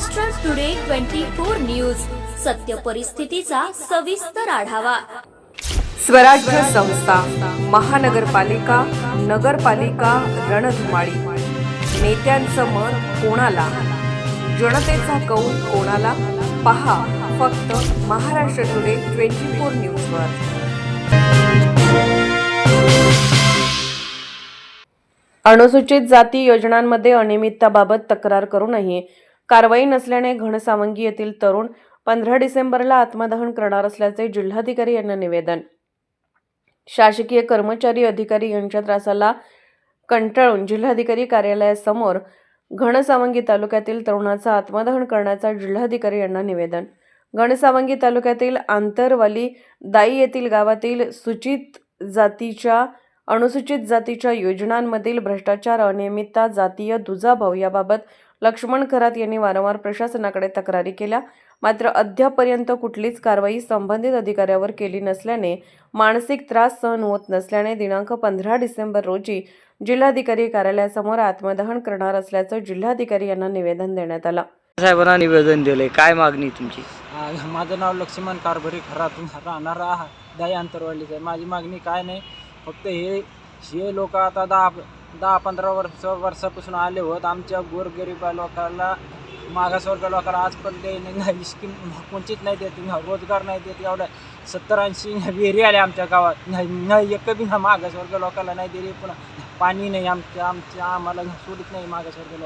Maharashtra today 24 news, सत्य परिस्थितीचा सविस्तर आढावा। स्वराज्य संस्था, महानगरपालिका, नगरपालिका रणधुमाळी। नेत्यांचं मत कोणाला, जनतेचा कौल कोणाला? पहा फक्त महाराष्ट्र टुडे 24 न्यूजवर। अनुसूचित जाती योजनांमध्ये अनियमितताबाबत तक्रार करूनही कारवाई नसल्याने घनसावंगी येथील तरुण 15 डिसेंबरला आत्मदहन करणार असल्याचे जिल्हाधिकारी यांना निवेदन। शासकीय कर्मचारी अधिकारी यांच्या त्रासाला कंटाळून जिल्हाधिकारी कार्यालयासमोर घनसावंगी तालुक्यातील तरुणाचा आत्मदहन करण्याचा जिल्हाधिकारी यांना निवेदन। घनसावंगी तालुक्यातील आंतरवाली दाई येथील गावातील अनुसूचित जातीच्या योजनांमधील भ्रष्टाचार, अनियमितता, जातीय दुजाभाव याबाबत लक्ष्मण खरात यांनी वारंवार प्रशासनाकडे तक्रारी केल्या, मात्र अद्यापपर्यंत कुठलीच कारवाई संबंधित अधिकाऱ्यावर केली नसल्याने मानसिक त्रास सहन होत नसल्याने दिनांक 15 डिसेंबर रोजी जिल्हाधिकारी कार्यालयासमोर आत्मदहन करणार असल्याचं जिल्हाधिकारी यांना निवेदन देण्यात आलं। साहेबांना निवेदन दिले, काय मागणी तुमची? माझं नाव लक्ष्मण कारभारी खरातून राहणारा दाई अंतरवालीच आहे। माझी मागणी काय नाही, फक्त हे लोक आता 10-15 वर्षापासून आले होत। आमच्या गोरगरीब लोकांना, मागासवर्ग लोकांना आजपर्यंत नाही स्कीम कोणतीच नाही देत, रोजगार नाही देत। एवढ्या 70-80 विहिरी आल्या आमच्या गावात, नाही एक बी मागासवर्ग लोकांना नाही दिली। पण पाणी नाही आम्हाला सोडित नाही मागासवर्ग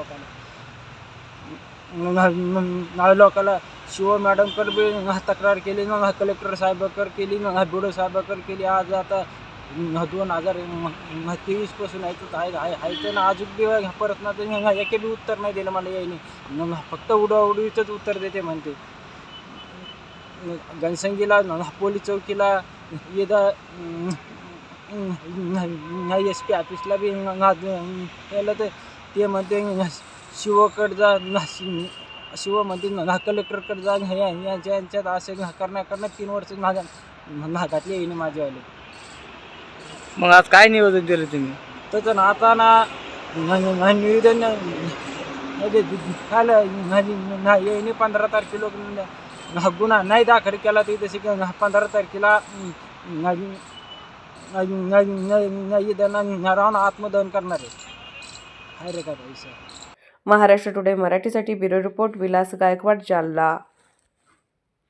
लोकांना शिव मॅडमकडे बी तक्रार केली, कलेक्टर साहेबाकर केली, बिडो साहेबाकर केली। आज आता 2023 पासून आहे ना, अजून बी परत ना एक बी उत्तर नाही दिलं मला यायने, फक्त उडीचंच उत्तर देते म्हणते। घनसंगीला, पोलीस चौकीला, SP ऑफिसला बी केलं तर ते म्हणते शिवकडे जा, शिव म्हणते कलेक्टरकडे जा। यांच्यात असे करण्या 3 वर्ष घातले येईने माझ्यावाले। मग आज काय निवेदन दिलं तुम्ही? तसं ना आता ना निवेदन येईने 15 तारखेला गुन्हा नाही दाखल केला तर तसे 15 तारखेला राहून आत्मदहन करणार आहे रे का पैसा। महाराष्ट्र टुडे मराठीसाठी ब्युरो रिपोर्ट विलास गायकवाड, जालना।